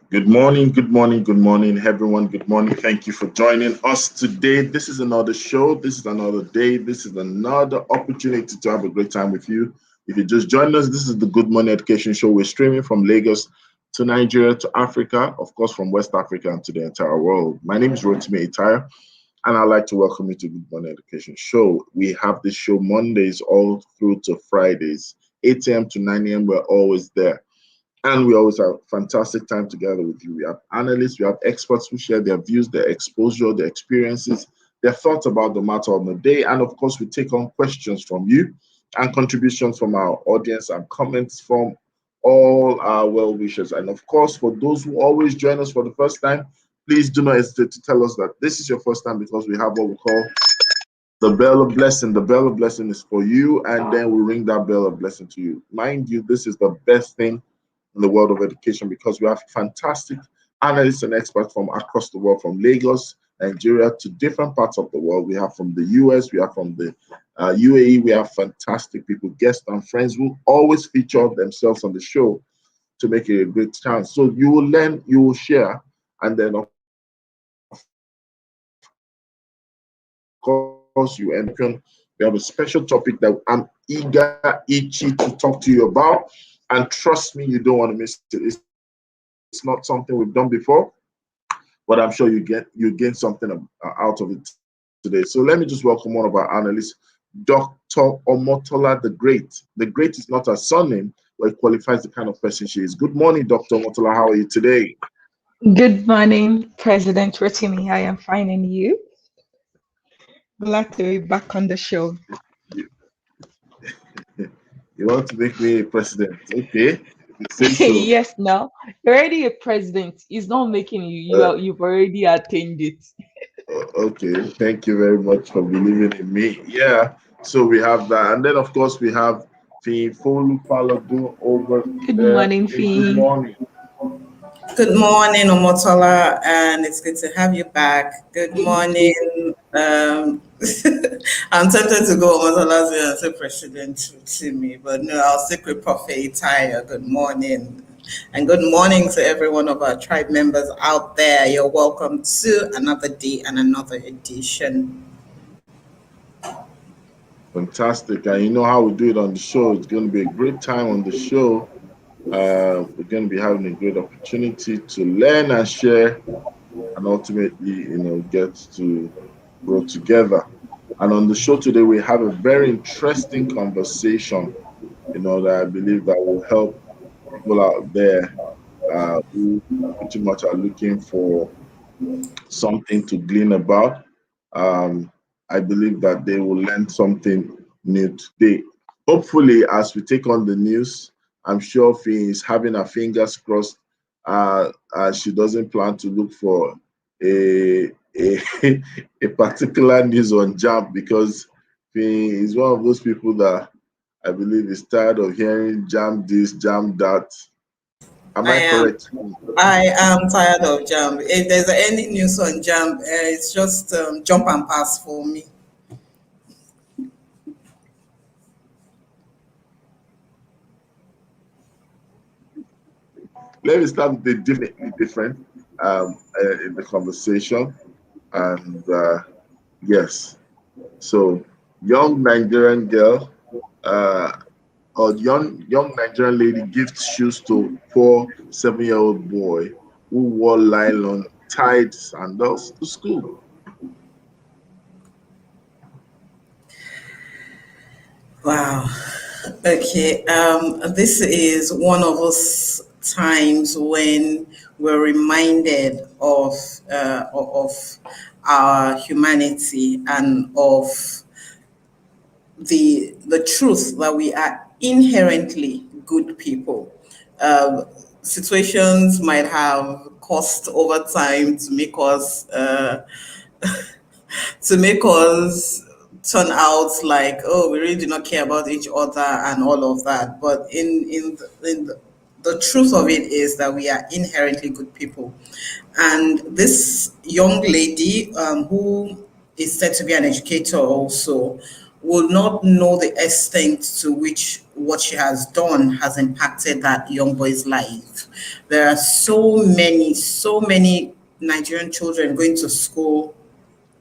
Good morning, good morning, good morning, everyone. Good morning. Thank you for joining us today. This is another show. This is another day. This is another opportunity to have a great time with you. If you just joined us, this is the Good Morning Education Show. We're streaming from Lagos to Nigeria to Africa, of course, from West Africa and to the entire world. My name is Rotimi Itaya, and I'd like to welcome you to Good Morning Education Show. We have this show Mondays all through to Fridays, 8 a.m. to 9 a.m. We're always there. And we always have fantastic time together with you. We have analysts, we have experts who share their views, their exposure, their experiences, their thoughts about the matter of the day. And of course, we take on questions from you and contributions from our audience and comments from all our well wishers. And of course, for those who always join us for the first time, please do not hesitate to tell us that this is your first time because we have what we call the bell of blessing. The bell of blessing is for you, and then we ring that bell of blessing to you. Mind you, this is the best thing in the world of education because we have fantastic analysts and experts from across the world, from Lagos, Nigeria to different parts of the world. We have from the US, we have from the UAE, we have fantastic people, guests and friends who always feature themselves on the show to make it a great chance. So you will learn, you will share, and then of course you end. We have a special topic that I'm itchy to talk to you about. And trust me, you don't want to miss it. It's not something we've done before, but I'm sure you gain something out of it today. So let me just welcome one of our analysts, Dr. Omotola the Great. The Great is not her surname, but it qualifies the kind of person she is. Good morning, Dr. Omotola. How are you today? Good morning, President Rotimi. I am fine, and you? Glad to be back on the show. You, you want to make me a president? Okay, if you say so. Yes, now you're already a president. It's not making you. Uh, You've already attained it. okay, thank you very much for believing in me. Yeah, so we have that, and then of course we have Folu Faladu over Good there. morning, Hey, good Fee. morning. Good morning, Omotola, and it's good to have you back. Good morning. I'm tempted to go Omotola's way and say President to me, but no, I'll stick with Prophet Itaya. Good morning. And good morning to every one of our tribe members out there. You're welcome to another day and another edition. Fantastic. And you know how we do it on the show. It's going to be a great time on the show. We're going to be having a great opportunity to learn and share and ultimately, get to grow together. And on the show today, we have a very interesting conversation, that I believe that will help people out there who pretty much are looking for something to glean about. Um, I believe that they will learn something new today. Hopefully, as we take on the news, I'm sure Fee is having her fingers crossed. She doesn't plan to look for a a particular news on Jump because Fee is one of those people that I believe is tired of hearing Jam this, Jam that. Am I I am. correct? I am tired of jam. If there's any news on jam, it's just jump and pass for me. Let me start with the different in the conversation. And yes, so young Nigerian girl uh, or young Nigerian lady gives shoes to poor 7-year-old boy who wore nylon tied sandals to school. Wow. Okay. This is one of those times when we're reminded of our humanity and of the truth that we are inherently good people. Um, Situations might have cost over time to make us turn out like, oh, we really do not care about each other and all of that. But the truth of it is that we are inherently good people. And this young lady, who is said to be an educator also, will not know the extent to which what she has done has impacted that young boy's life. There are so many Nigerian children going to school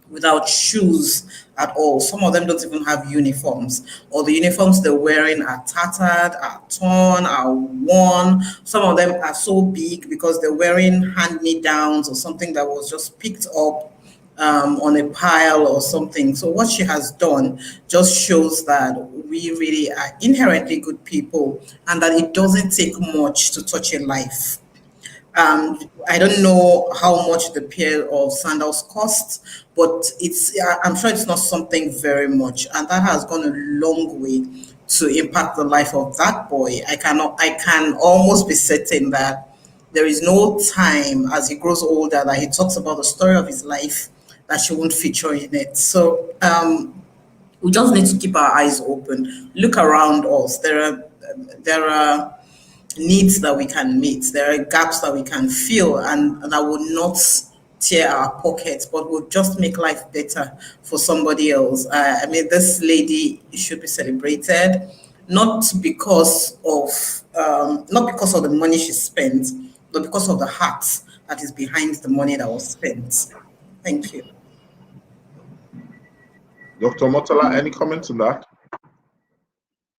without shoes at all. Some of them don't even have uniforms, or the uniforms they're wearing are tattered, are torn, are worn. Some of them are so big because they're wearing hand-me-downs or something that was just picked up on a pile or something. So what she has done just shows that we really are inherently good people, and that it doesn't take much to touch a life. I don't know how much the pair of sandals cost, but I'm sure it's not something very much, and that has gone a long way to impact the life of that boy. I can almost be certain that there is no time as he grows older that he talks about the story of his life that she won't feature in it. So we just need to keep our eyes open, look around us. There are needs that we can meet. There are gaps that we can fill, and that will not tear our pockets, but will just make life better for somebody else. I mean, this lady should be celebrated, not because of the money she spent, but because of the heart that is behind the money that was spent. Thank you. Dr. Motala, any comments on that?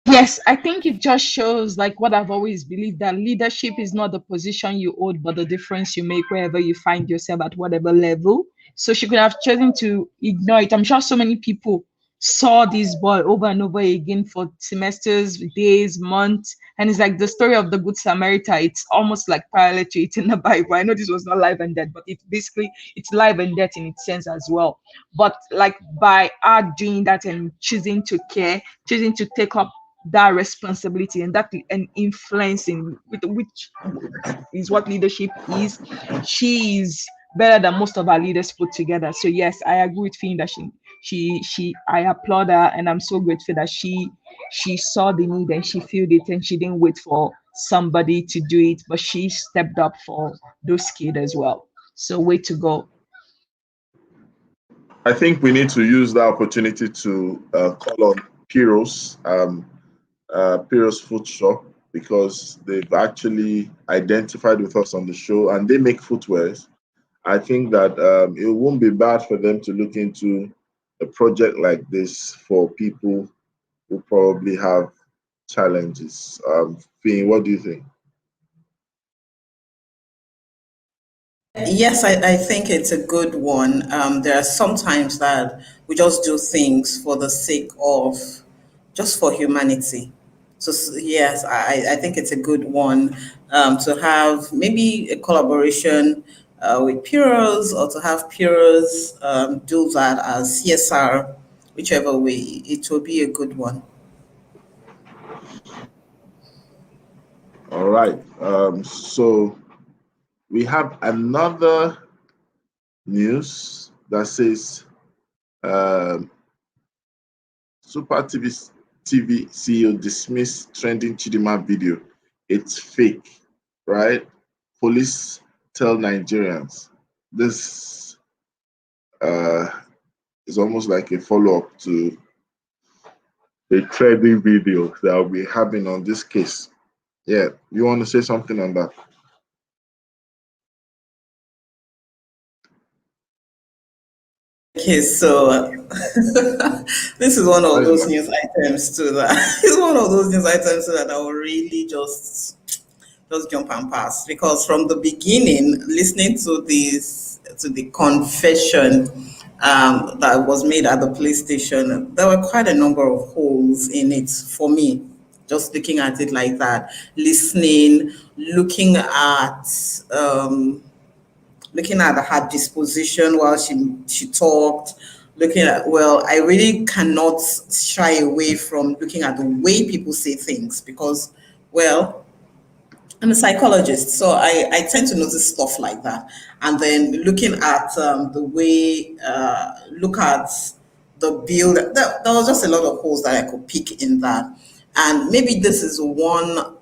Yes, I think it just shows like what I've always believed, that leadership is not the position you hold, but the difference you make wherever you find yourself at whatever level. So she could have chosen to ignore it. I'm sure so many people saw this boy over and over again for semesters, days, months. And it's like the story of the Good Samaritan. It's almost like parallel to it in the Bible. I know this was not life and death, but it's life and death in its sense as well. But like by her doing that and choosing to care, choosing to take up that responsibility and that and influencing, with which is what leadership is. She is better than most of our leaders put together. So yes, I agree with Finn that she I applaud her, and I'm so grateful that she saw the need and she felt it, and she didn't wait for somebody to do it, but she stepped up for those kids as well. So way to go. I think we need to use that opportunity to call on Piros, Piros Food Shop, because they've actually identified with us on the show and they make footwears. I think that it won't be bad for them to look into a project like this for people who probably have challenges. Finn, what do you think? Yes, I think it's a good one. There are sometimes that we just do things for the sake of just for humanity. So yes, I think it's a good one to have maybe a collaboration with Puros, or to have Puros do that as CSR, whichever way, it will be a good one. All right. So we have another news that says Super TV CEO dismissed trending Chidima video. It's fake, right? Police tell Nigerians. This is almost like a follow-up to the trending video that we're having on this case. Yeah, you want to say something on that? Okay, so this is one of those news items too that it's one of those news items that I will really just jump and pass, because from the beginning, listening to the confession that was made at the police station, there were quite a number of holes in it for me. Just looking at it like that, listening, looking at her disposition while she talked, looking at, well, I really cannot shy away from looking at the way people say things, because, well, I'm a psychologist, so I tend to notice stuff like that. And then looking at the way, look at the build, there was just a lot of holes that I could pick in that. And maybe this is one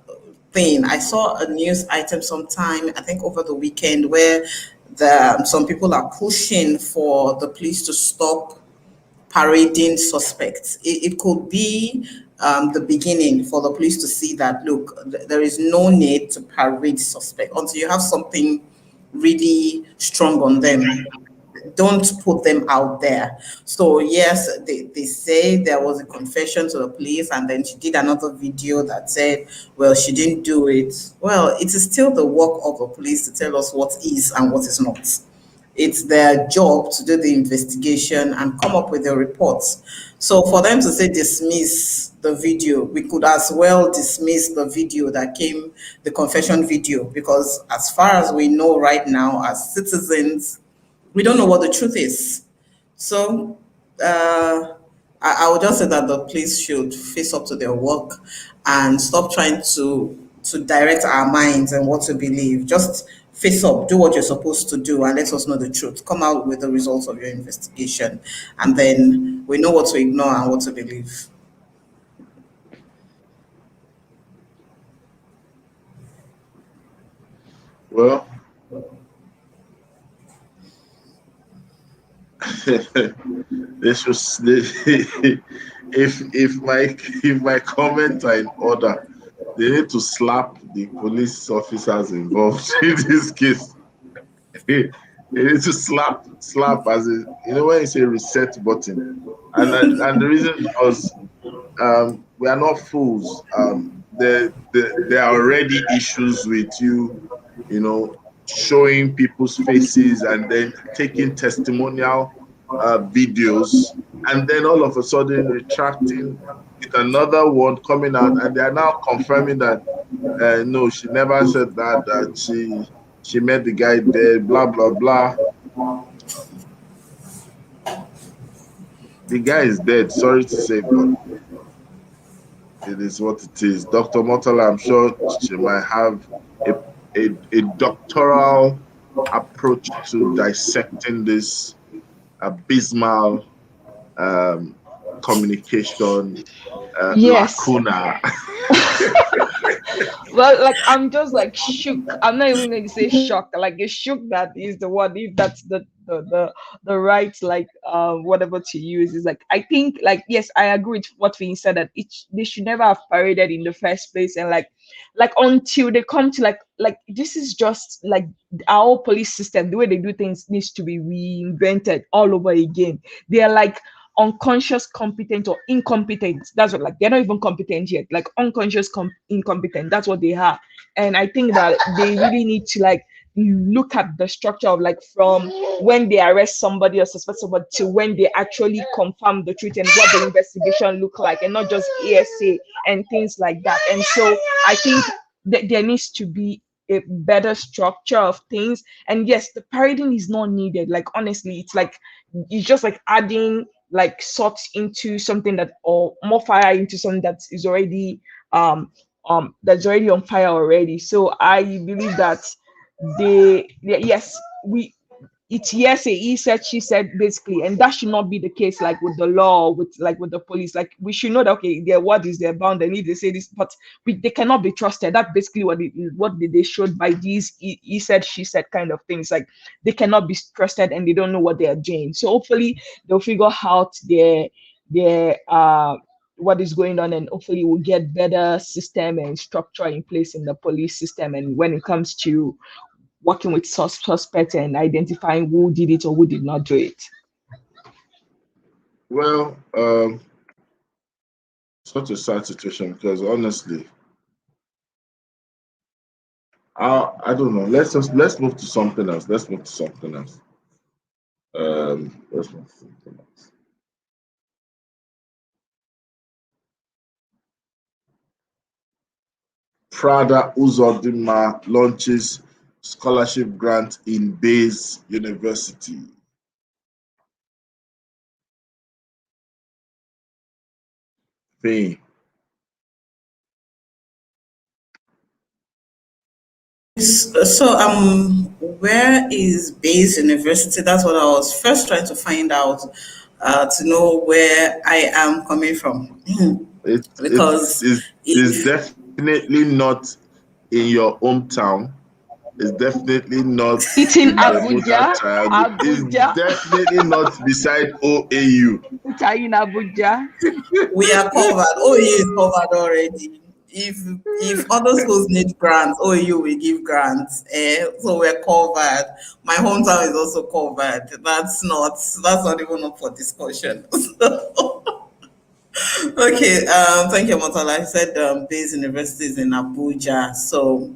thing. I saw a news item sometime, I think over the weekend, where some people are pushing for the police to stop parading suspects. It could be the beginning for the police to see that, look, there is no need to parade suspect until you have something really strong on them. Don't put them out there. So yes, they say there was a confession to the police, and then she did another video that said, well, she didn't do it. Well, it is still the work of the police to tell us what is and what is not. It's their job to do the investigation and come up with the reports. So for them to say dismiss the video, we could as well dismiss the video that came, the confession video, because as far as we know right now, as citizens, we don't know what the truth is. So I would just say that the police should face up to their work and stop trying to direct our minds and what to believe. Just face up, do what you're supposed to do, and let us know the truth. Come out with the results of your investigation, and then we know what to ignore and what to believe. Well, this was if my comments are in order, they need to slap the police officers involved in this case. They need to slap as in, when you say reset button, and the reason because we are not fools. There are already issues with you, showing people's faces and then taking testimonial videos, and then all of a sudden retracting with another one coming out, and they are now confirming that no, she never said that she met the guy there, blah blah blah. The guy is dead, sorry to say, but it is what it is. Dr. Murtala, I'm sure she might have a doctoral approach to dissecting this abysmal communication lacuna. Well, like, I'm just like shook. I'm not even going to say shocked. Like, it's shook, that is the word. If that's the right, like, whatever to use, is like, I think, like, yes, I agree with what we said, that they should never have paraded in the first place, and like until they come to like this is just like our police system. The way they do things needs to be reinvented all over again. They are like unconscious competent or incompetent. That's what, like, they're not even competent yet, like unconscious incompetent. That's what they are. And I think that they really need to, like, look at the structure of, like, from when they arrest somebody or suspect somebody to when they actually confirm the truth, and what the investigation look like, and not just ASA and things like that. And so I think that there needs to be a better structure of things. And yes, the parading is not needed. Like, honestly, it's just like adding like salt into something that, or more fire into something that is already that's already on fire already. So I believe that it's yes, he said, she said, basically, and that should not be the case, like with the law, with the police. Like, we should know that, okay, their word is their bound, and if they say this, but they cannot be trusted. That's basically what they showed by these he said, she said kind of things. Like, they cannot be trusted, and they don't know what they are doing. So hopefully they'll figure out their what is going on, and hopefully we'll get better system and structure in place in the police system. And when it comes to working with suspects and identifying who did it or who did not do it. Well, such a sad situation, because honestly, I don't know. Let's move to something else. Let's move to something else. Prada Uzodinma launches scholarship grant in Bayes University. Fame. So where is Bayes University? That's what I was first trying to find out, to know where I am coming from. Because it's definitely not in your hometown. It's definitely not It's in the Abuja. Motor Triangle. Abuja. It's definitely not beside OAU. It's in Abuja. We are covered. OAU is covered already. If other schools need grants, OAU will give grants. So we're covered. My hometown is also covered. That's not even up for discussion. Okay, thank you, Motala. I said based universities in Abuja. So,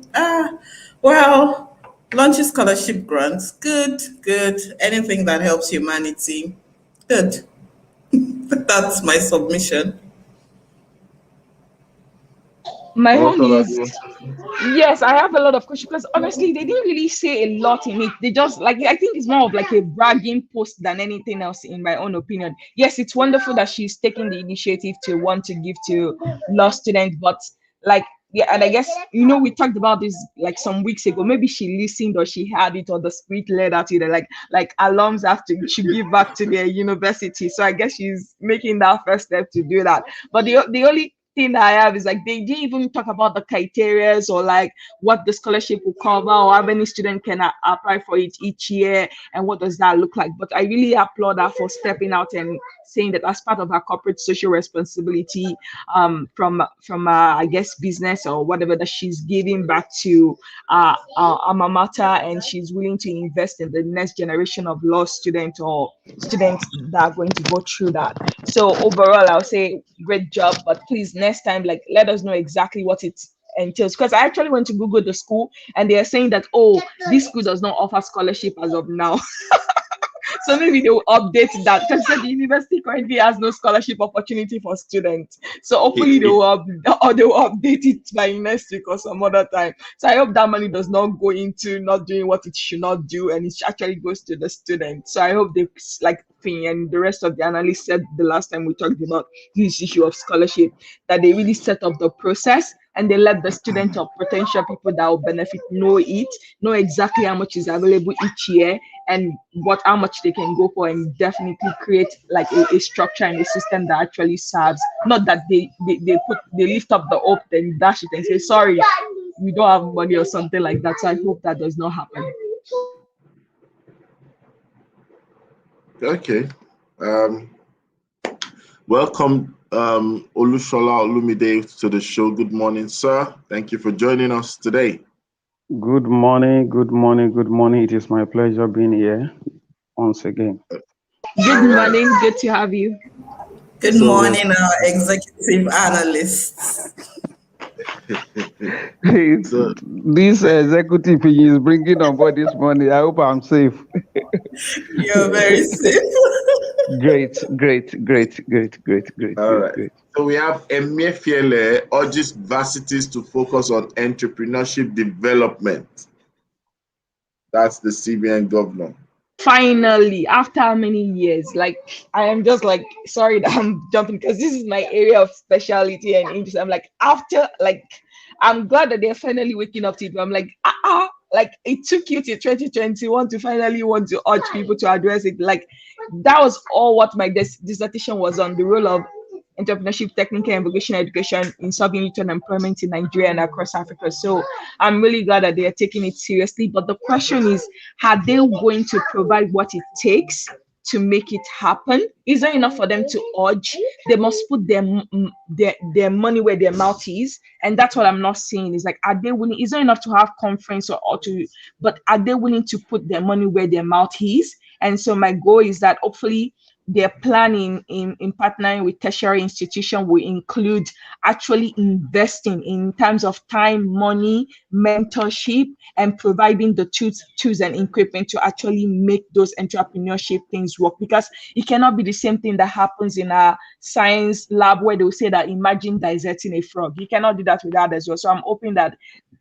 well, launching scholarship grants, good. Anything that helps humanity, good. That's my submission. My own Motor, is, yes, I have a lot of questions because honestly, they didn't really say a lot in it. They just like, I think it's more of like a bragging post than anything else, in my own opinion. Yes, it's wonderful that she's taking the initiative to want to give to law students, but like, yeah, and I guess we talked about this like some weeks ago. Maybe she listened or she had it, or the spirit led her to the like alums have to should give back to their university. So I guess she's making that first step to do that. But the only thing that I have is like they didn't even talk about the criteria or like what the scholarship will cover or how many students can apply for it each year and what does that look like. But I really applaud her for stepping out and saying that as part of her corporate social responsibility, from I guess business or whatever, that she's giving back to alma mater, and she's willing to invest in the next generation of law students or students that are going to go through that. So overall, I'll say great job, but please next time, like, let us know exactly what it entails, because I actually went to Google the school and they are saying that, oh, this school does not offer scholarship as of now. So maybe they will update that, because the university currently has no scholarship opportunity for students. So hopefully they will update it by next week or some other time. So I hope that money does not go into not doing what it should not do, and it actually goes to the students. So I hope they, like Finn and the rest of the analysts said the last time we talked about this issue of scholarship, that they really set up the process and they let the students or potential people that will benefit know exactly how much is available each year and how much they can go for, and definitely create like a structure and a system that actually serves, not that they lift up the hope, then dash it and say, sorry, we don't have money or something like that. So I hope that does not happen. Okay. Welcome, Olushola Olumide, to the show. Good morning, sir. Thank you for joining us today. Good morning. It is my pleasure being here once again. Good morning. Good to have you. Good morning, our executive analysts. This executive is bringing on board this morning. I hope I'm safe. You're very safe. Great. All right. So we have Emefiele urges varsities to focus on entrepreneurship development. That's the CBN governor. Finally, after how many years? Like, I am just like, sorry that I'm jumping, because this is my area of specialty and interest. I'm like, I'm glad that they're finally waking up to it. But I'm like, like, it took you to 2021 to finally want to urge people to address it. Like, that was all what my dissertation was on, the role of entrepreneurship, technical and vocational education in solving youth unemployment in Nigeria and across Africa. So I'm really glad that they are taking it seriously. But the question is, are they going to provide what it takes to make it happen? Is there enough for them to urge? They must put their money where their mouth is, and that's what I'm not seeing. Is like, are they willing? Is there enough to have conference but are they willing to put their money where their mouth is? And so my goal is that hopefully their planning in partnering with tertiary institutions will include actually investing in terms of time, money, mentorship, and providing the tools and equipment to actually make those entrepreneurship things work. Because it cannot be the same thing that happens in a science lab where they'll say that imagine dissecting a frog. You cannot do that with that as well. So I'm hoping that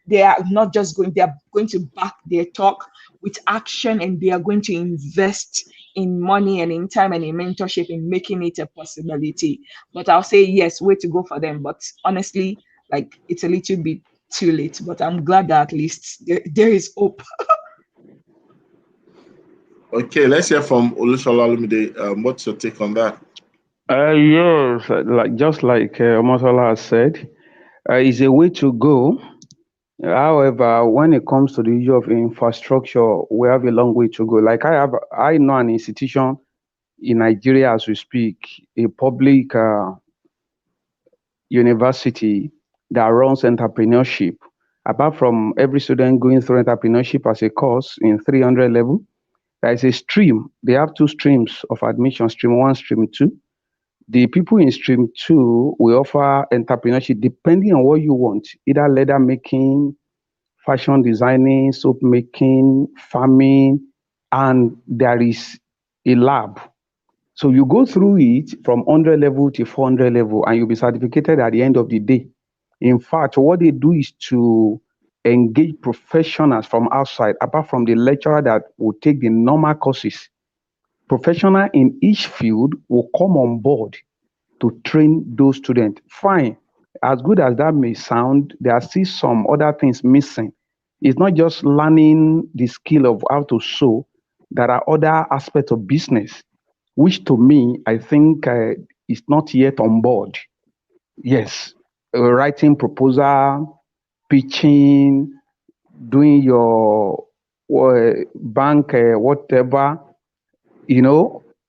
they are not just going, they are going to back their talk with action, and they are going to invest in money and in time and in mentorship in making it a possibility. But I'll say yes, way to go for them. But honestly, like, it's a little bit too late. But I'm glad that at least there is hope. Okay, let's hear from Olushola Olumide. What's your take on that? Yes, like Omotola has said, is a way to go. However, when it comes to the issue of infrastructure, we have a long way to go. Like I know an institution in Nigeria as we speak, a public university that runs entrepreneurship. Apart from every student going through entrepreneurship as a course in 300 level, there is a stream. They have two streams of admission, stream 1, stream 2. The people in stream 2 will offer entrepreneurship depending on what you want, either leather making, fashion designing, soap making, farming, and there is a lab. So you go through it from 100 level to 400 level, and you'll be certificated at the end of the day. In fact, what they do is to engage professionals from outside, apart from the lecturer that will take the normal courses. Professional in each field will come on board to train those students. Fine. As good as that may sound, there are still some other things missing. It's not just learning the skill of how to sew. There are other aspects of business, which to me, I think is not yet on board. Yes, writing proposal, pitching, doing your bank, whatever,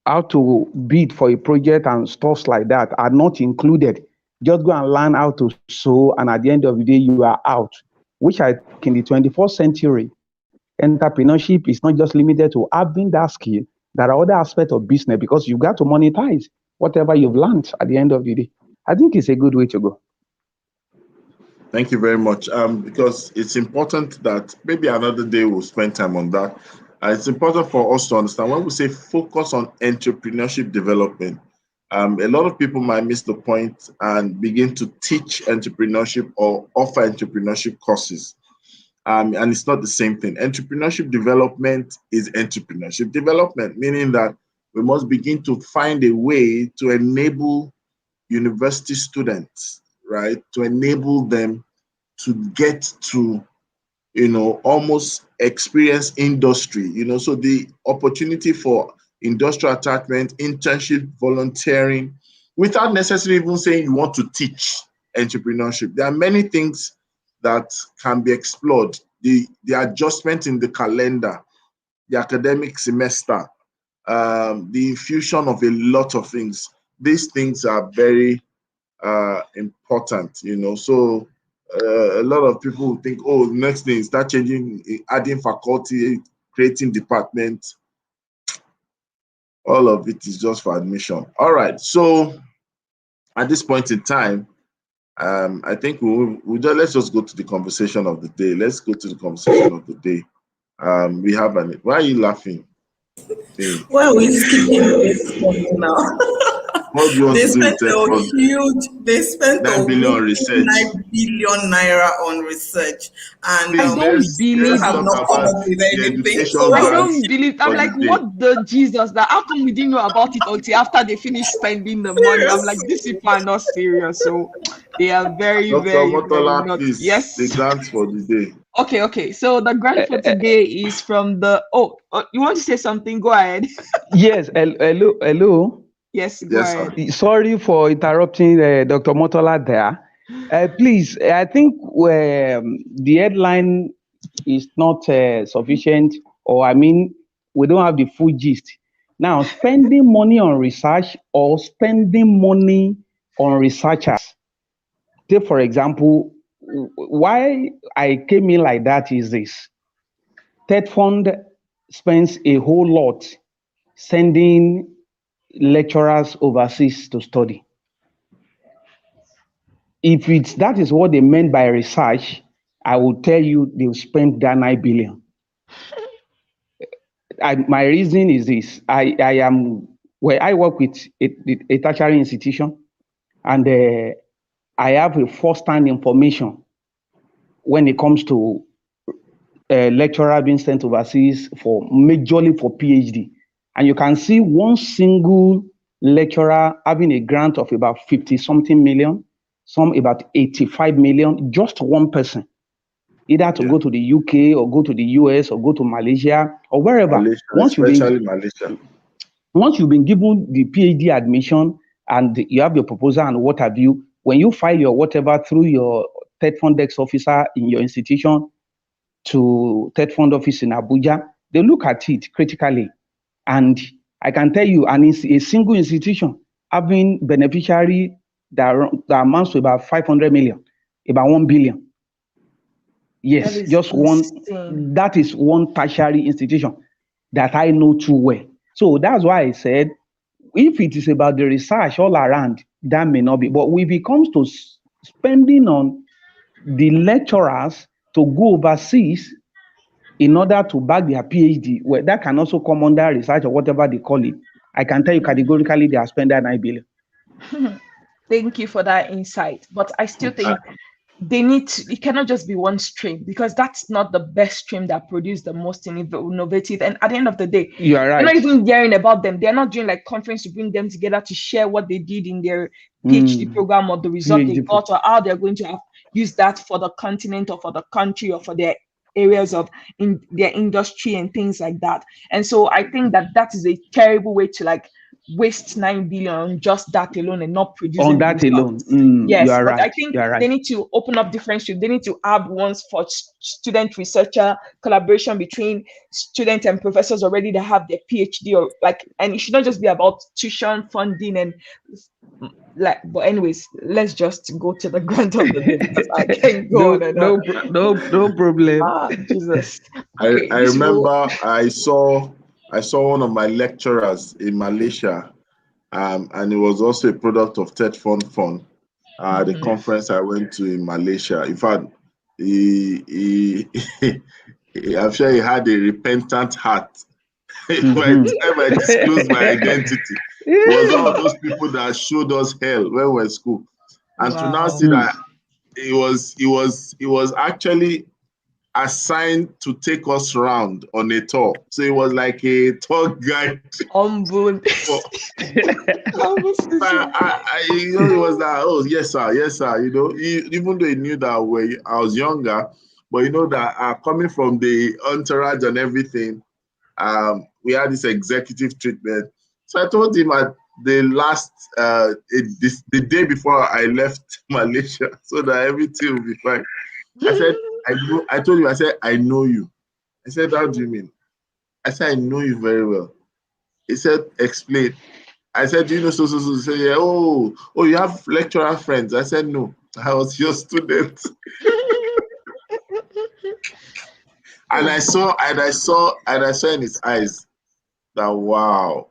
how to bid for a project and stuff like that are not included. Just go and learn how to sew, and at the end of the day, you are out. Which I think in the 21st century, entrepreneurship is not just limited to having that skill. There are other aspects of business because you've got to monetize whatever you've learned at the end of the day. I think it's a good way to go. Thank you very much. Because it's important that maybe another day we'll spend time on that. It's important for us to understand when we say focus on entrepreneurship development. A lot of people might miss the point and begin to teach entrepreneurship or offer entrepreneurship courses. And it's not the same thing. Entrepreneurship development is entrepreneurship development, meaning that we must begin to find a way to enable university students, right, to enable them to get to, almost experience industry, so the opportunity for industrial attachment, internship, volunteering, without necessarily even saying you want to teach entrepreneurship. There are many things that can be explored. The adjustment in the calendar, the academic semester, the infusion of a lot of things. These things are very important, So a lot of people think, oh, next thing, start changing, adding faculty, creating departments. All of it is just for admission. All right. So at this point in time, I think let's just go to the conversation of the day. Let's go to the conversation of the day. We have why are you laughing? Why are we skipping this one now? What do you want to do? They spent 9 billion on research. 9 billion naira on research, and I don't believe have not come up with anything. So I don't believe. I'm like, what the Jesus? That how come we didn't know about it until after they finished spending the money? I'm like, these people are not serious. So they are very, very not. Yes. The grant for the day. Okay. So the grant for today is from the. You want to say something? Go ahead. Yes. Hello. Yes, go ahead. Sorry for interrupting Dr. Motola there. Please, I think the headline is not sufficient, we don't have the full gist. Now, spending money on research or spending money on researchers. Take, for example, why I came in like that is this. TED Fund spends a whole lot sending lecturers overseas to study. If that is what they meant by research, I will tell you they'll spend that 9 billion. My reason is this. I work with a tertiary institution, and I have a first-hand information when it comes to lecturer being sent overseas majorly for PhD. And you can see one single lecturer having a grant of about 50-something million, some about 85 million, just one person, either to go to the UK or go to the US or go to Malaysia or wherever. Malaysia. Once you've been given the PhD admission and you have your proposal and what have you, when you file your whatever through your third fund desk officer in your institution to third fund office in Abuja, they look at it critically. And I can tell you, and it's a single institution having beneficiary that amounts to about 500 million, about 1 billion. Yes, just one. That is one tertiary institution that I know too well. So that's why I said, if it is about the research all around, that may not be. But if it comes to spending on the lecturers to go overseas in order to back their PhD, well, that can also come under research or whatever they call it. I can tell you categorically they are spending 9 billion. Thank you for that insight. But I still think they need to, it cannot just be one stream, because that's not the best stream that produced the most innovative. And at the end of the day, you are right. You're not even hearing about them. They're not doing like conference to bring them together to share what they did in their PhD program, or the result they got, or how they're going to use that for the continent or for the country or for their areas of in their industry and things like that. And so I think that is a terrible way to like waste 9 billion on just that alone and not producing on that alone. Yes, you are but right. I think they need to open up different streams. They need to have ones for student researcher collaboration between students and professors already that have their PhD, or like, and it should not just be about tuition funding and like. But anyways, let's just go to the grant of the day, because I can't go on and on. No problem. Jesus. Okay, I remember I saw one of my lecturers in Malaysia, and it was also a product of TED Fund. The conference I went to in Malaysia. In fact, I'm sure he had a repentant heart. By the time I disclosed my identity, it was one of those people that showed us hell when we were in school. And to now see that he was actually assigned to take us around on a tour. So it was like a tour guide. Humble. It was that, oh, yes, sir. You know, even though he knew that I was younger, but you know that the from the entourage and everything, we had this executive treatment. So I told him at the last, the day before I left Malaysia, so that everything will be fine. I said, I told him, I said, I know you. I said, how do you mean? I said, I know you very well. He said, explain. I said, do you know so? He said, yeah, oh, you have lecturer friends. I said, no, I was your student. And I saw in his eyes that, wow,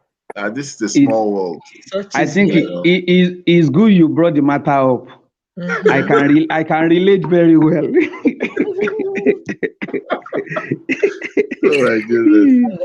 this is a small world. I think it's good you brought the matter up. I can relate very well. Oh my goodness.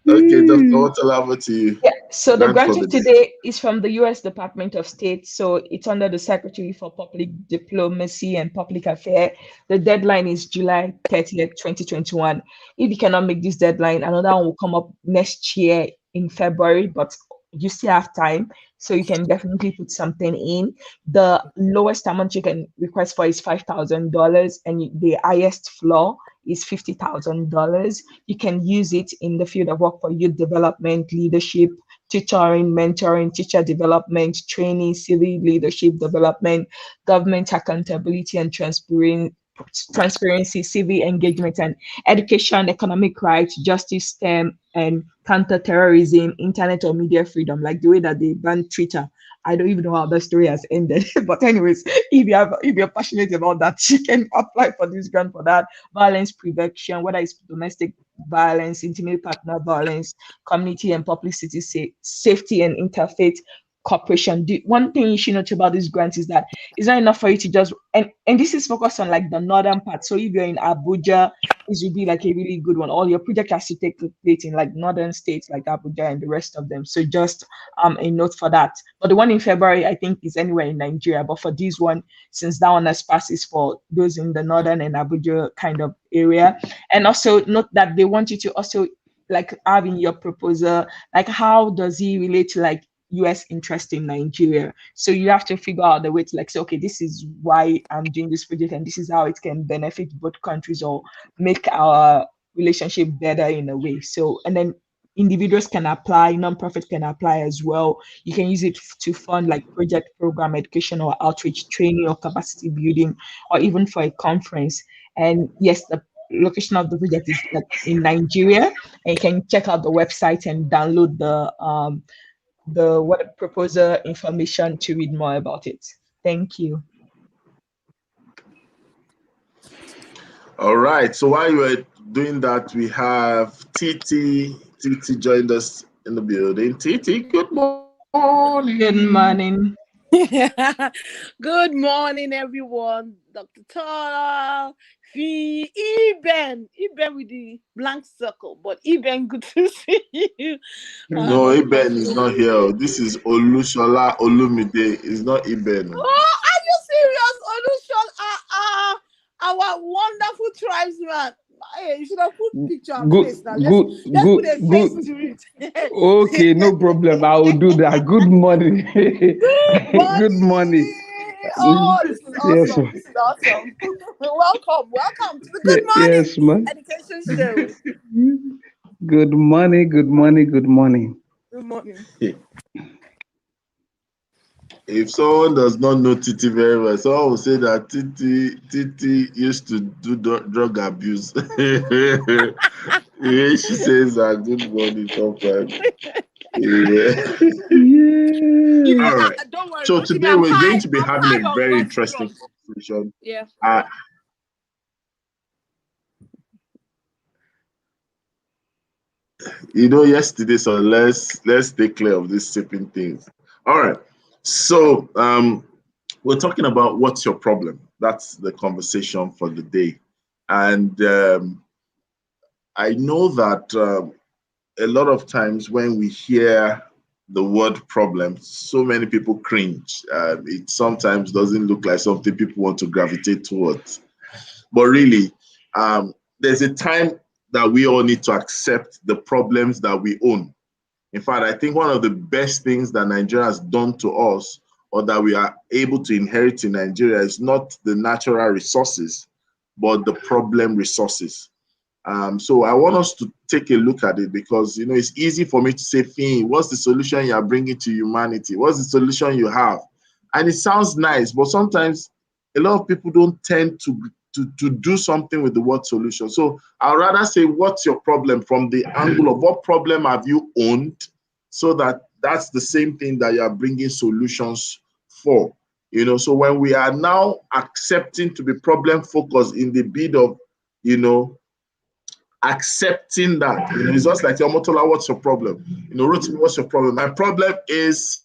Okay, Dr. Watala, to you. Yeah, so the grant today is from the U.S. Department of State. So it's under the Secretary for Public Diplomacy and Public Affairs. The deadline is July 30th, 2021. If you cannot make this deadline, another one will come up next year in February, but you still have time. So you can definitely put something in. The lowest amount you can request for is $5,000, and the highest floor is $50,000. You can use it in the field of work for youth development, leadership, tutoring, mentoring, teacher development, training, civic leadership development, government accountability and transparency, civic engagement and education, economic rights, justice, STEM, and counter-terrorism, internet or media freedom, like the way that they banned Twitter. I don't even know how the story has ended. But anyways, if you're passionate about that, you can apply for this grant for that. Violence prevention, whether it's domestic violence, intimate partner violence, community and public safety and interfaith cooperation. The one thing you should know about this grant is that it's not enough for you to just, and this is focused on like the northern part. So if you're in Abuja, this would be like a really good one. All your project has to take place in like northern states like Abuja and the rest of them. So just a note for that. But the one in February, I think, is anywhere in Nigeria. But for this one, since that one has passed, is for those in the northern and Abuja kind of area. And also note that they want you to also like have in your proposal, like how does he relate to like US interest in Nigeria. So you have to figure out the way to like say, okay, this is why I'm doing this project and this is how it can benefit both countries or make our relationship better in a way. So, and then individuals can apply, nonprofits can apply as well. You can use it to fund like project, program, education, or outreach training, or capacity building, or even for a conference. And yes, the location of the project is like in Nigeria, and you can check out the website and download the what proposal information to read more about it. Thank you. All right. So while you were doing that, we have Titi. Titi joined us in the building. Titi, good morning. Good morning. Good morning, everyone. Dr. Tara, Fee, Eben with the blank circle, but Eben, good to see you. No, Eben is not here. This is Olushola Olumide. It's not Eben. Oh, are you serious? Olushol, our wonderful tribesman. Hey, you should have put picture and face now. Let's put a face to it. Okay, no problem. I will do that. Good morning. Good morning. Oh, this is awesome. Yes, this is awesome. Welcome to the Good Morning yes, ma'am. Education Show. Good morning. Good morning. Good morning. Good morning. If someone does not know Titi very well, someone will say that Titi used to do drug abuse. Yeah, she says good morning sometimes. Yeah. All right. Don't worry. So today we're going to be having a very interesting conversation. Yeah. Yesterday, so let's stay clear of these sipping things. All right. So we're talking about what's your problem. That's the conversation for the day. And I know that a lot of times when we hear the word problem, so many people cringe. It sometimes doesn't look like something people want to gravitate towards. But really, there's a time that we all need to accept the problems that we own. In fact, I think one of the best things that Nigeria has done to us, or that we are able to inherit in Nigeria, is not the natural resources, but the problem resources. So I want us to take a look at it, because it's easy for me to say, Finn, what's the solution you are bringing to humanity? What's the solution you have? And it sounds nice, but sometimes a lot of people don't tend to do something with the word solution. So I'd rather say, what's your problem, from the angle of what problem have you owned, so that's the same thing that you are bringing solutions for. So when we are now accepting to be problem focused in the bid of, accepting that, it's just like, Omotola, what's your problem? Rotimi, what's your problem? My problem is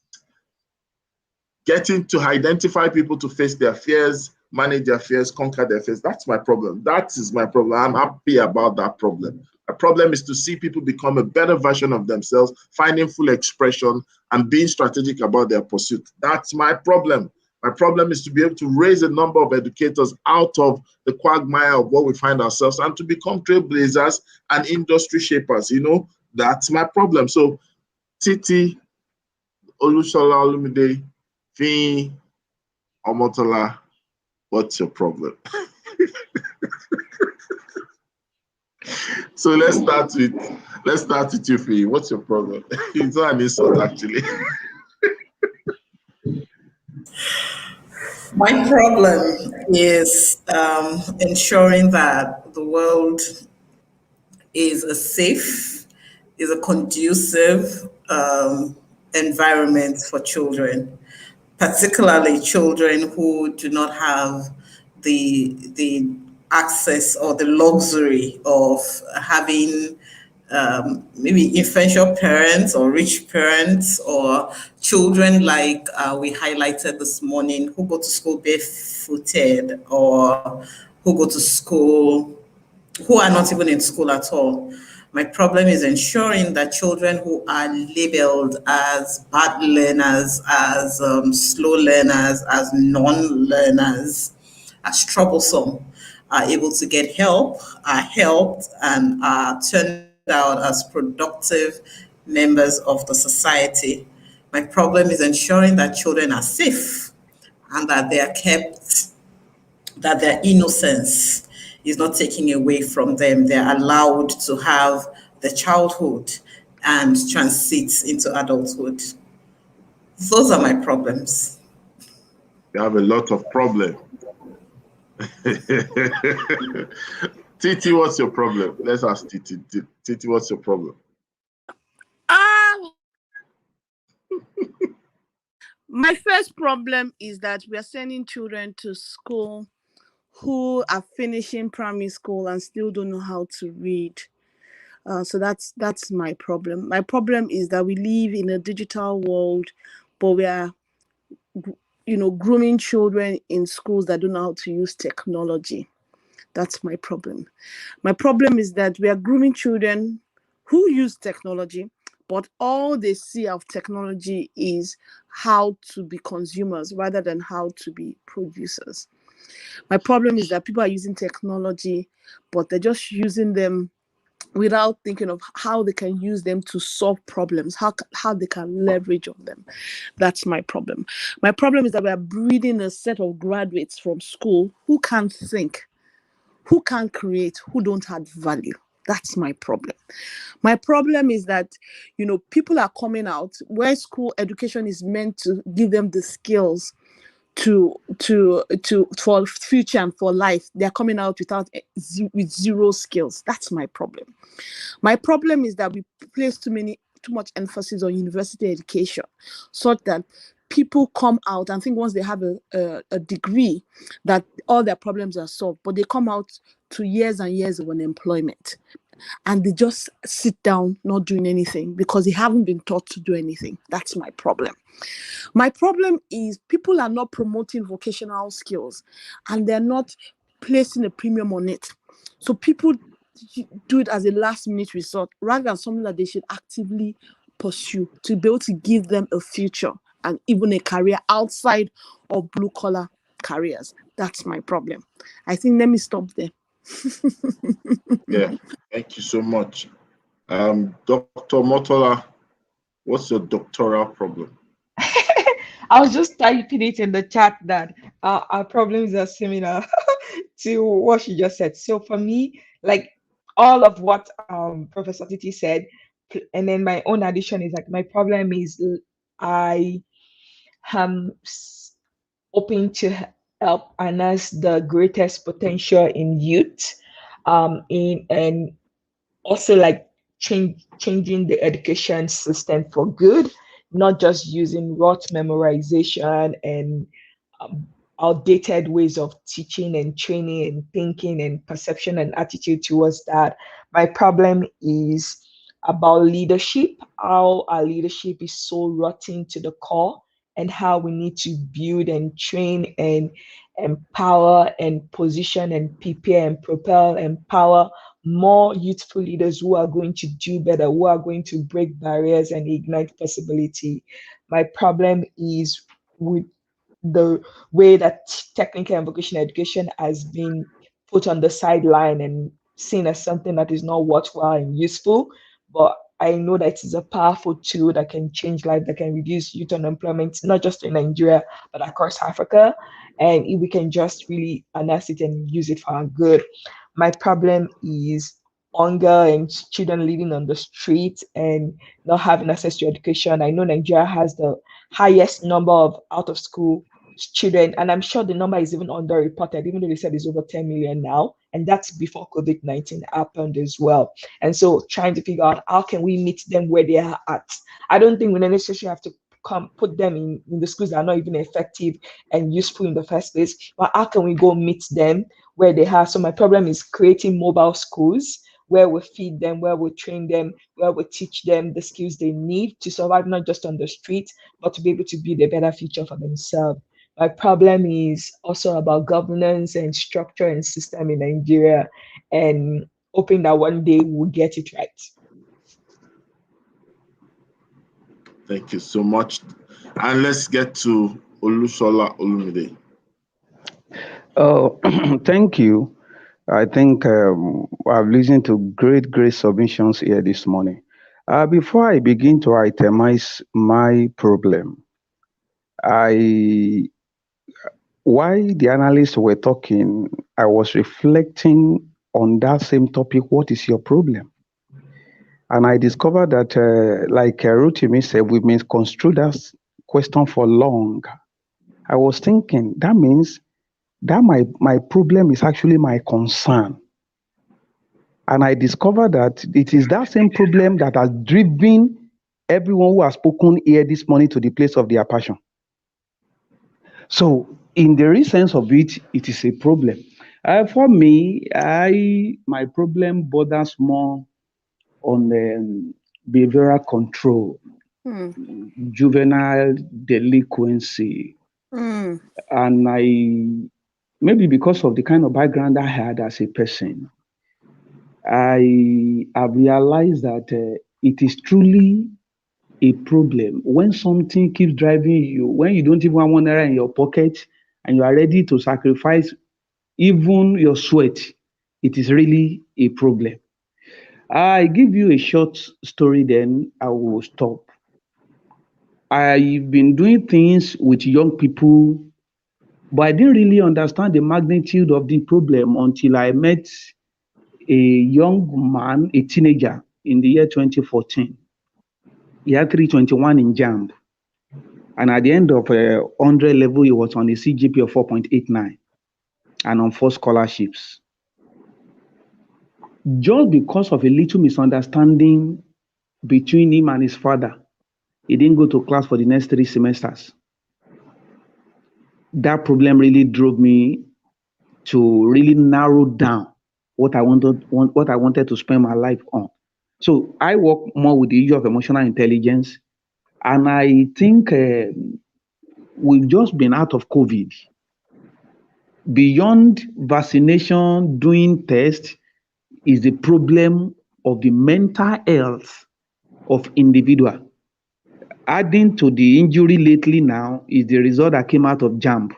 getting to identify people to face their fears, manage their fears, conquer their fears. That's my problem. That is my problem. I'm happy about that problem. My problem is to see people become a better version of themselves, finding full expression, and being strategic about their pursuit. That's my problem. My problem is to be able to raise a number of educators out of the quagmire of what we find ourselves, and to become trailblazers and industry shapers. That's my problem. So, Titi, Olushola Olumide, Fee, Omotola, what's your problem? So let's start with you, Fee. What's your problem? It's not an insult, actually. My problem is ensuring that the world is a conducive environment for children, particularly children who do not have the access or the luxury of having maybe influential parents or rich parents, or children like we highlighted this morning, who go to school barefooted, or who go to school, who are not even in school at all. My problem is ensuring that children who are labeled as bad learners, as slow learners, as non-learners, as troublesome, are able to get help, are helped, and are turned out as productive members of the society. My problem is ensuring that children are safe and that they are kept, that their innocence is not taken away from them. They're allowed to have the childhood and transit into adulthood. Those are my problems. You have a lot of problems. Titi, what's your problem? Let's ask Titi. Titi, what's your problem? My first problem is that we are sending children to school who are finishing primary school and still don't know how to read. So that's my problem. My problem is that we live in a digital world, but we are, grooming children in schools that don't know how to use technology. That's my problem. My problem is that we are grooming children who use technology, but all they see of technology is how to be consumers rather than how to be producers. My problem is that people are using technology, but they're just using them without thinking of how they can use them to solve problems, how they can leverage on them. That's my problem. My problem is that we are breeding a set of graduates from school who can't think, who can't create, who don't add value. That's my problem. My problem is that, people are coming out where school education is meant to give them the skills for future and for life. They're coming out with zero skills. That's my problem. My problem is that we place too much emphasis on university education, such that people come out and think once they have a degree that all their problems are solved, but they come out to years and years of unemployment. And they just sit down not doing anything because they haven't been taught to do anything. That's my problem. My problem is people are not promoting vocational skills and they're not placing a premium on it. So people do it as a last minute resort rather than something that they should actively pursue to be able to give them a future and even a career outside of blue collar careers. That's my problem. I think let me stop there. Yeah, thank you so much. Dr. Motola, what's your doctoral problem? I was just typing it in the chat that our problems are similar to what she just said. So for me, like all of what Professor Titi said, and then my own addition is like my problem is I am hoping to help harness the greatest potential in youth, and also like changing the education system for good, not just using rote memorization and outdated ways of teaching and training and thinking and perception and attitude towards that. My problem is about leadership, how our leadership is so rotten to the core, and how we need to build and train and empower and position and prepare and propel, empower more youthful leaders who are going to do better, who are going to break barriers and ignite possibility. My problem is with the way that technical and vocational education has been put on the sideline and seen as something that is not worthwhile and useful. But I know that it is a powerful tool that can change life, that can reduce youth unemployment, not just in Nigeria, but across Africa. And if we can just really harness it and use it for our good. My problem is hunger and children living on the street and not having access to education. I know Nigeria has the highest number of out of school children, and I'm sure the number is even underreported, even though they said it's over 10 million now, and that's before COVID-19 happened as well. And so trying to figure out how can we meet them where they are at. I don't think we necessarily have to put them in the schools that are not even effective and useful in the first place, but how can we go meet them where they are? So my problem is creating mobile schools where we feed them, where we train them, where we teach them the skills they need to survive, not just on the street, but to be able to build a better future for themselves. My problem is also about governance and structure and system in Nigeria, and hoping that one day we'll get it right. Thank you so much. And let's get to Olusola Olumide. Oh, thank you. I think I've listened to great submissions here this morning. Before I begin to itemize my problem, while the analysts were talking, I was reflecting on that same topic. What is your problem? And I discovered that, like Rotimi said, we've been construed that question for long. I was thinking, that means that my problem is actually my concern. And I discovered that it is that same problem that has driven everyone who has spoken here this morning to the place of their passion. So, in the real sense of it, it is a problem. For me, my problem borders more on behavioral control, juvenile delinquency, and maybe because of the kind of background I had as a person, I have realized that it is truly a problem when something keeps driving you, when you don't even have $1 in your pocket and you are ready to sacrifice even your sweat. It is really a problem. I give you a short story, then I will stop. I've been doing things with young people, but I didn't really understand the magnitude of the problem until I met a young man, a teenager, in the year 2014. He had 321 in JAMB. And at the end of 100 level, he was on a CGPA of 4.89 and on 4 scholarships. Just because of a little misunderstanding between him and his father, he didn't go to class for the next 3 semesters. That problem really drove me to really narrow down what I wanted to spend my life on. So I work more with the issue of emotional intelligence, and I think we've just been out of COVID. Beyond vaccination, doing tests is the problem of the mental health of individual. Adding to the injury lately now is the result that came out of JAMB.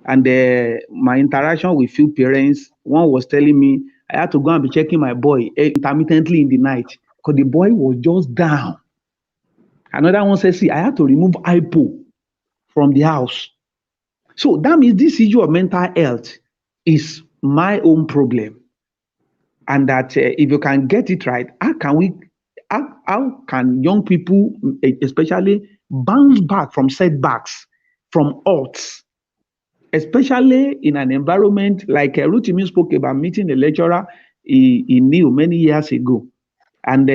And my interaction with few parents, one was telling me I had to go and be checking my boy intermittently in the night because the boy was just down. Another one says, see, I had to remove hypo from the house. So that means this issue of mental health is my own problem. And that if you can get it right, how can young people, especially, bounce back from setbacks, from odds, especially in an environment like Rotimi spoke about meeting a lecturer he knew many years ago. And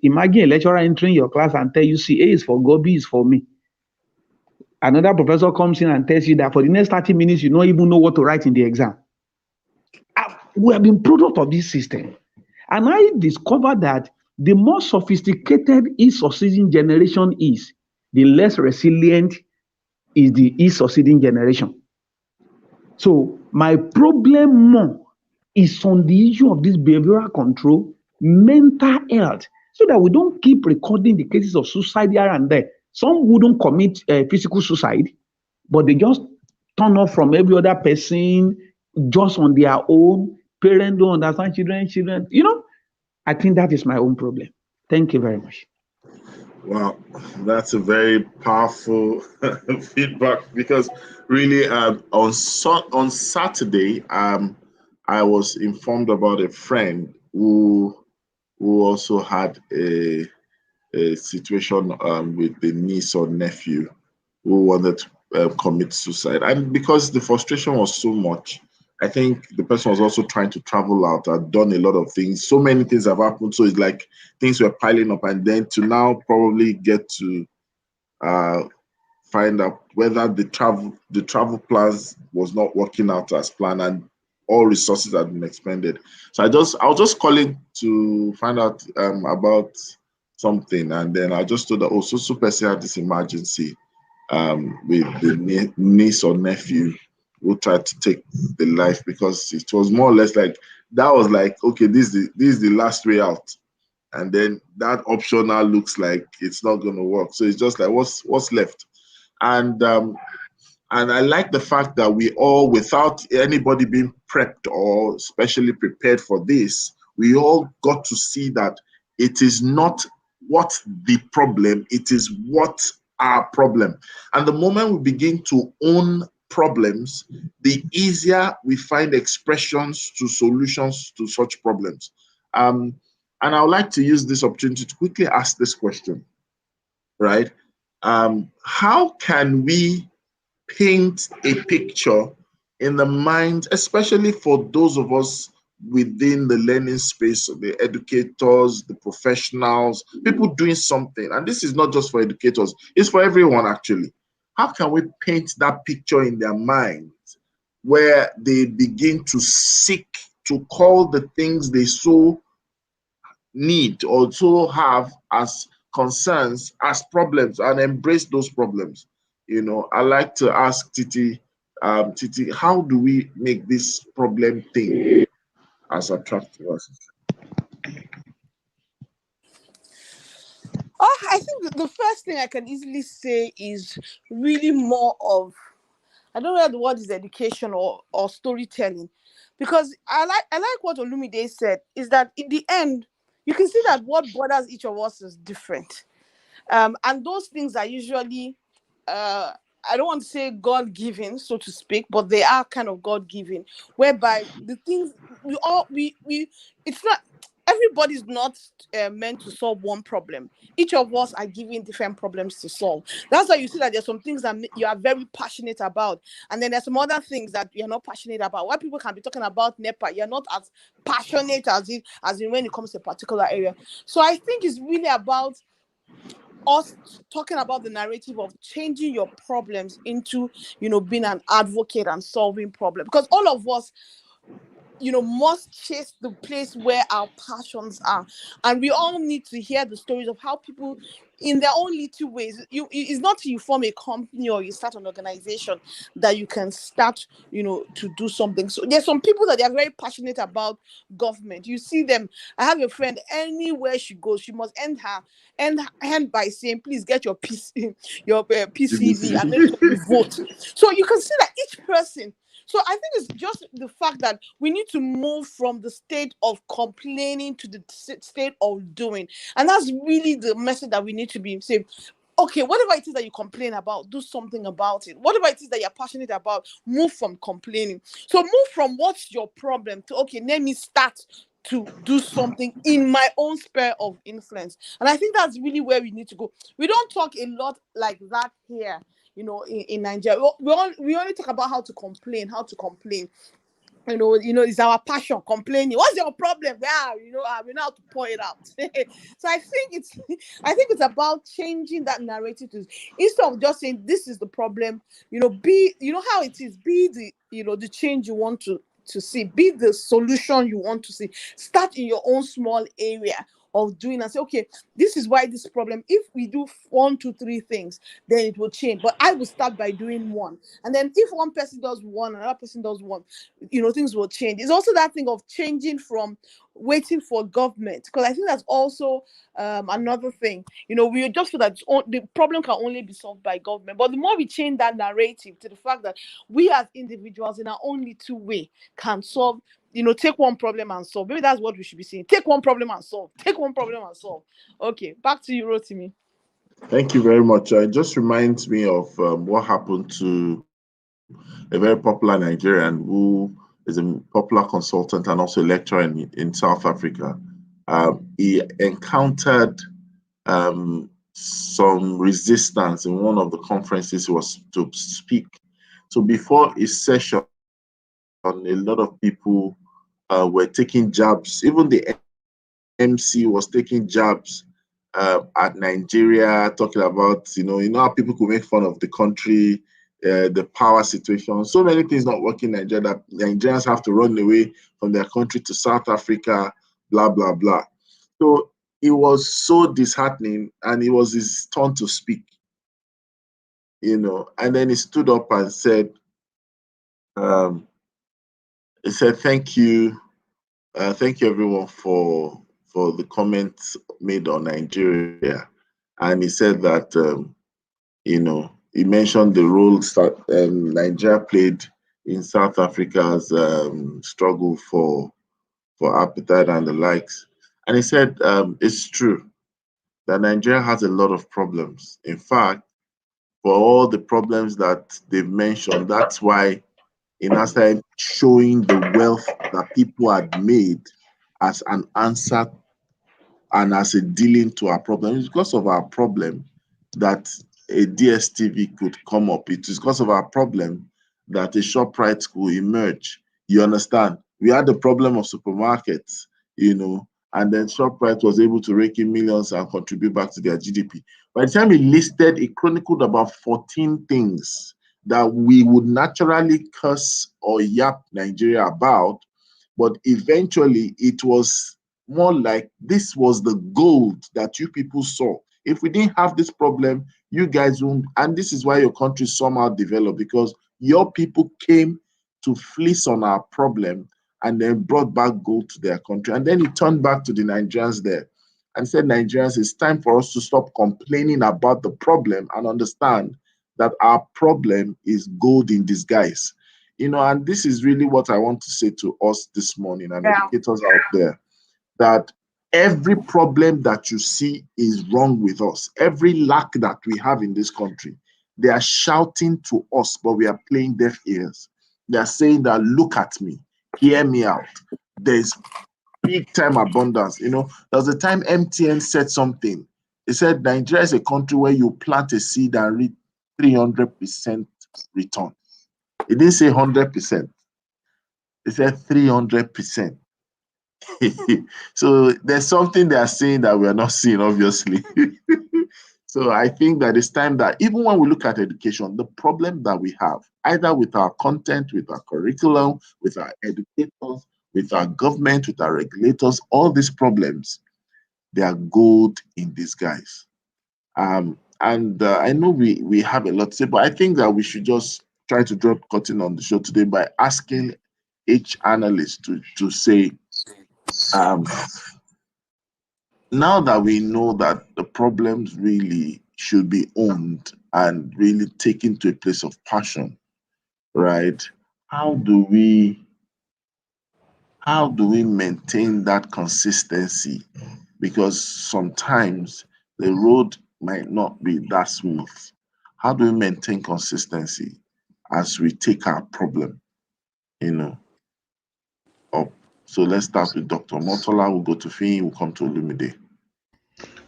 imagine a lecturer entering your class and tell you, see, A is for God, B is for me. Another professor comes in and tells you that for the next 30 minutes, you don't even know what to write in the exam. We have been product of this system. And I discovered that the more sophisticated each succeeding generation is, the less resilient is the each succeeding generation. So my problem more is on the issue of this behavioral control, mental health, so that we don't keep recording the cases of suicide here and there. Some wouldn't commit physical suicide, but they just turn off from every other person just on their own. Parents don't understand children. I think that is my own problem. Thank you very much. Wow, that's a very powerful feedback, because really on Saturday I was informed about a friend who also had a situation with the niece or nephew who wanted to commit suicide, and because the frustration was so much, I think the person was also trying to travel out, had done a lot of things. So many things have happened. So it's like things were piling up, and then to now probably get to find out whether the travel plans was not working out as planned, and all resources had been expended. So I was just calling to find out about something, and then I just told that so person had this emergency with the niece or nephew who tried to take the life, because it was more or less like that was like, okay, this is the last way out, and then that option now looks like it's not going to work. So it's just like what's left, and I like the fact that we all, without anybody being prepped or specially prepared for this, we all got to see that it is not what's the problem, it is what our problem. And the moment we begin to own problems, the easier we find expressions to solutions to such problems. And And I would like to use this opportunity to quickly ask this question, right? How can we paint a picture in the mind, especially for those of us within the learning space, the educators, the professionals, people doing something? And this is not just for educators, it's for everyone actually. How can we paint that picture in their mind where they begin to seek to call the things they so need or so have as concerns as problems and embrace those problems? You know, I like to ask Titi, Titi, how do we make this problem thing as attractive as Oh, I think the first thing I can easily say is really more of, I don't know whether the word is education or storytelling, because I like what Olumide said, is that in the end, you can see that what bothers each of us is different. And those things are usually, I don't want to say God-given, so to speak, but they are kind of God-given, whereby the things it's not, everybody's not meant to solve one problem. Each of us are given different problems to solve. That's why you see that there's some things that you are very passionate about, and then there's some other things that you're not passionate about. Why people can be talking about NEPA, you're not as passionate as in when it comes to a particular area. So I think it's really about us talking about the narrative of changing your problems into, being an advocate and solving problems, because all of us, must chase the place where our passions are. And we all need to hear the stories of how people, in their own little ways, it's not till you form a company or you start an organization that you can start, to do something. So there's some people that they are very passionate about government. You see them. I have a friend, anywhere she goes, she must end by saying, please get your PCV and let's vote. So you can see that each person. So I think it's just the fact that we need to move from the state of complaining to the state of doing. And that's really the message that we need to be saying. Okay, whatever it is that you complain about, do something about it. Whatever it is that you're passionate about, move from complaining. So move from what's your problem to, okay, let me start to do something in my own sphere of influence. And I think that's really where we need to go. We don't talk a lot like that here. In Nigeria, we only talk about how to complain. It's our passion, complaining. What's your problem? Yeah, we know how to point it out. So I think it's about changing that narrative to, instead of just saying this is the problem, be, how it is, be the change you want to see, be the solution you want to see. Start in your own small area of doing and say, okay, this is why this problem, if we do 1, 2, 3 things, then it will change. But I will start by doing one. And then if one person does one, another person does one, things will change. It's also that thing of changing from waiting for government, because I think that's also another thing. We just feel that the problem can only be solved by government. But the more we change that narrative to the fact that we as individuals in our own little way can solve, take one problem and solve. Maybe that's what we should be saying. Take one problem and solve. Take one problem and solve. Okay, back to you, Rotimi. Thank you very much. It just reminds me of what happened to a very popular Nigerian who is a popular consultant and also a lecturer in South Africa. He encountered some resistance in one of the conferences he was to speak. So before his session, a lot of people were taking jabs. Even the MC was taking jabs at Nigeria, talking about, how people could make fun of the country, the power situation. So many things not working in Nigeria that Nigerians have to run away from their country to South Africa, blah, blah, blah. So it was so disheartening, and it was his turn to speak, and then he stood up and said, thank you everyone for the comments made on Nigeria. And he said that, he mentioned the role Nigeria played in South Africa's struggle for appetite and the likes. And he said it's true that Nigeria has a lot of problems. In fact, for all the problems that they've mentioned, that's why he now started showing the wealth that people had made as an answer and as a dealing to our problem. It's because of our problem that a DSTV could come up. It is because of our problem that a ShopRite could emerge. You understand? We had the problem of supermarkets, and then ShopRite was able to rake in millions and contribute back to their GDP. By the time he listed, it chronicled about 14 things that we would naturally curse or yap Nigeria about, but eventually it was more like this was the gold that you people saw. If we didn't have this problem, you guys won't, and this is why your country somehow developed, because your people came to fleece on our problem and then brought back gold to their country. And then he turned back to the Nigerians there and said, Nigerians, it's time for us to stop complaining about the problem and understand that our problem is gold in disguise. And this is really what I want to say to us this morning and educators out there, that every problem that you see is wrong with us. Every lack that we have in this country, they are shouting to us, but we are playing deaf ears. They are saying that, look at me, hear me out. There's big time abundance. There was a time MTN said something. They said Nigeria is a country where you plant a seed and reap 300% return. It didn't say 100%. It said 300%. So there's something they are saying that we are not seeing, obviously. So I think that it's time that even when we look at education, the problem that we have, either with our content, with our curriculum, with our educators, with our government, with our regulators, all these problems, they are gold in disguise. And I know we have a lot to say, but I think that we should just try to drop cutting on the show today by asking each analyst to say, now that we know that the problems really should be owned and really taken to a place of passion, right? How do we maintain that consistency? Because sometimes the road might not be that smooth. How do we maintain consistency as we take our problem, up? So let's start with Dr. Motola. We'll go to Fee. We'll come to Olumide.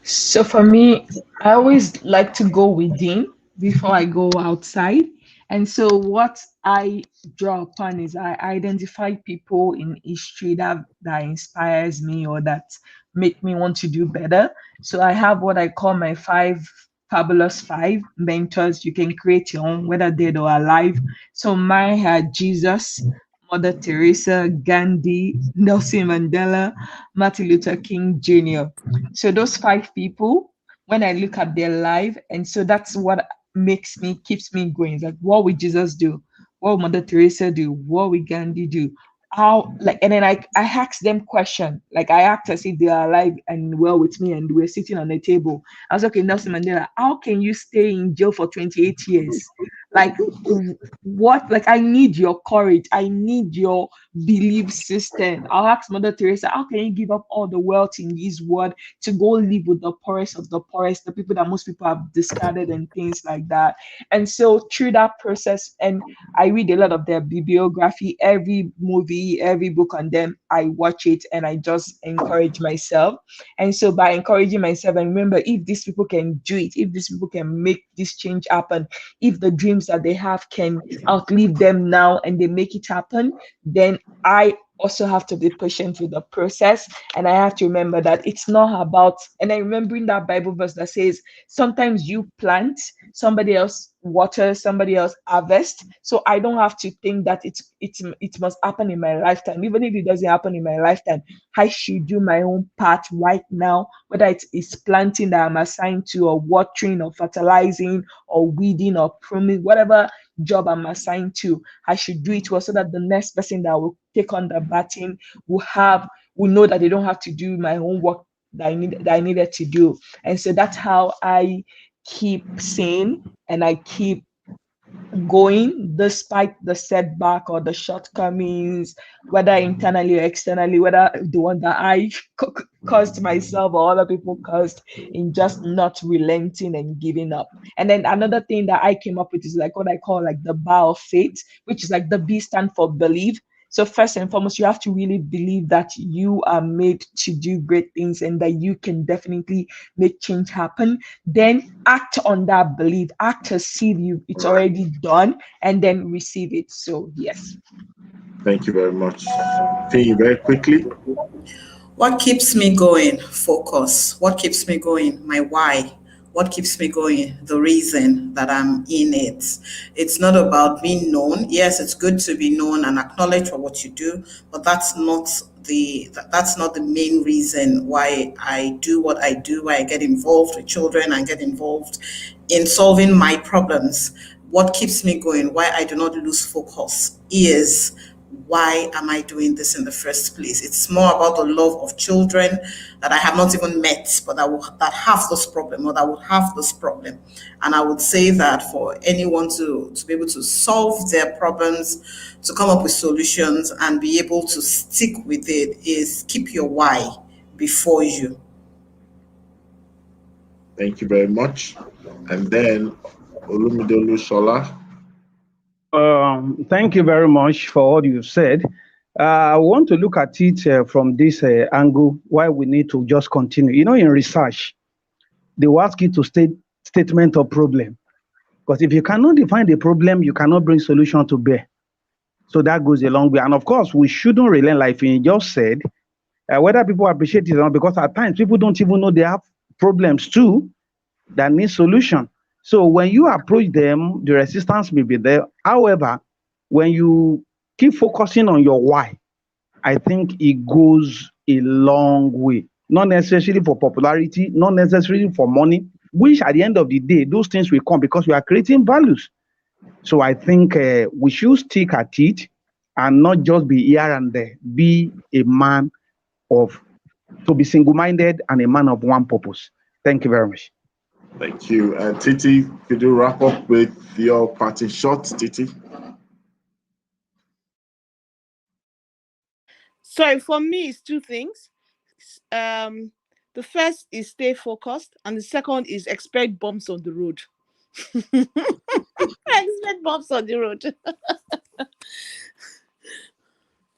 So for me, I always like to go within before I go outside. And so what I draw upon is I identify people in history that inspires me or that make me want to do better. So I have what I call my fabulous five mentors. You can create your own, whether dead or alive. So mine had Jesus, Mother Teresa, Gandhi, Nelson Mandela, Martin Luther King Jr. So those five people, when I look at their life, and so that's what keeps me going. It's like, what would Jesus do? What would Mother Teresa do? What would Gandhi do? How, like, and then I ask them question. Like, I act as if they are alive and well with me, and we're sitting on the table. I was like, okay, Nelson Mandela, how can you stay in jail for 28 years? Like, what? Like, I need your courage. I need your belief system. I'll ask Mother Teresa, how can you give up all the wealth in this world to go live with the poorest of the poorest, the people that most people have discarded and things like that? And so through that process, and I read a lot of their bibliography, every movie, every book on them, I watch it and I just encourage myself. And so by encouraging myself, and remember, if these people can do it, if these people can make this change happen, if the dreams that they have can outlive them now and they make it happen, then I also have to be patient with the process. And I have to remember that it's not about, and then remembering that Bible verse that says, sometimes you plant, somebody else water, somebody else harvest. So I don't have to think that it must happen in my lifetime. Even if it doesn't happen in my lifetime, I should do my own part right now, whether it's planting that I'm assigned to, or watering, or fertilizing, or weeding, or pruning, whatever job I'm assigned to, I should do it well, so that the next person that will take on the baton will know that they don't have to do my own work that I needed to do. And so that's how I keep sane and I keep going despite the setback or the shortcomings, whether internally or externally, whether the one that I caused myself or other people caused, in just not relenting and giving up. And then another thing that I came up with is like what I call like the bar of faith, which is like the B stand for believe. So first and foremost, you have to really believe that you are made to do great things and that you can definitely make change happen. Then act on that belief, act as if it's already done, and then receive it. So yes. Thank you very much. Fee, very quickly. What keeps me going? Focus. What keeps me going? My why. What keeps me going? The reason that I'm in it. It's not about being known. Yes, it's good to be known and acknowledged for what you do, but that's not the main reason why I do what I do, why I get involved with children and get involved in solving my problems. What keeps me going, why I do not lose focus is, why am I doing this in the first place? It's more about the love of children that I have not even met, but that have this problem, or that would have this problem. And I would say that for anyone to be able to solve their problems, to come up with solutions and be able to stick with it, is keep your why before you. Thank you very much. And then Olumide Shola. Thank you very much for all you've said. I want to look at it from this angle, why we need to just continue. You know, in research, they will ask you to state statement of problem. Because if you cannot define the problem, you cannot bring solution to bear. So that goes a long way. And of course, we shouldn't relent, like you just said, whether people appreciate it or not, because at times people don't even know they have problems too that need solution. So when you approach them, the resistance may be there. However, when you keep focusing on your why, I think it goes a long way. Not necessarily for popularity, not necessarily for money, which at the end of the day, those things will come because we are creating values. So I think we should stick at it and not just be here and there. Be a man to be single-minded and a man of one purpose. Thank you very much. Thank you. And Titi, could you wrap up with your parting shots, Titi? Sorry, for me, it's two things. The first is stay focused, and the second is expect bumps on the road. Expect bumps on the road.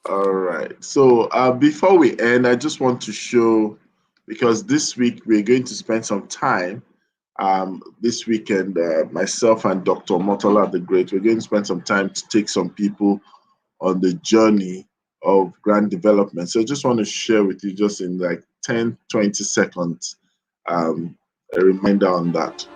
All right. So before we end, I just want to show, because this week we're going to spend some time. This weekend, myself and Dr. Motola the Great, we're going to spend some time to take some people on the journey of grand development. So I just want to share with you, just in like 10, 20 seconds, a reminder on that.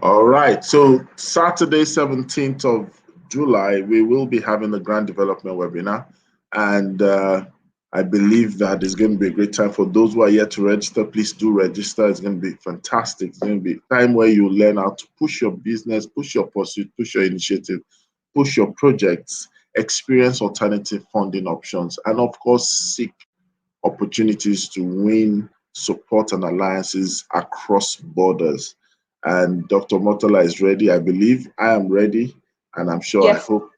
All right, so Saturday, 17th of July, we will be having the Grand Development webinar. And I believe that it's going to be a great time for those who are yet to register. Please do register. It's going to be fantastic. It's going to be a time where you learn how to push your business, push your pursuit, push your initiative, push your projects, experience alternative funding options, and of course, seek opportunities to win support and alliances across borders. And Dr. Motola is ready. I believe I am ready, and I'm sure, Yes, I hope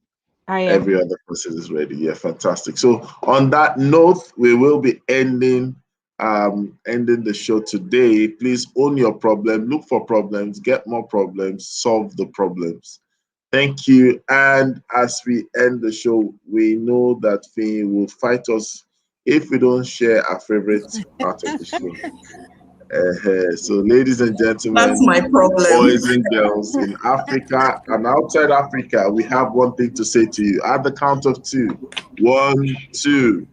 I am. every other person is ready. Yeah, fantastic. So on that note, we will be ending the show today. Please own your problem, look for problems, get more problems, solve the problems. Thank you. And as we end the show, we know that Fee will fight us if we don't share our favorite part of the show. So, ladies and gentlemen, That's my problem. Boys and girls in Africa and outside Africa, we have one thing to say to you. At the count of 2, 1, 2.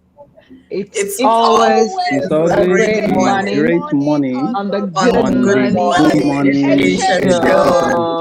It's always a great morning Great morning on the on Good the Good Morning Morning Good Morning Education Education Show. Show.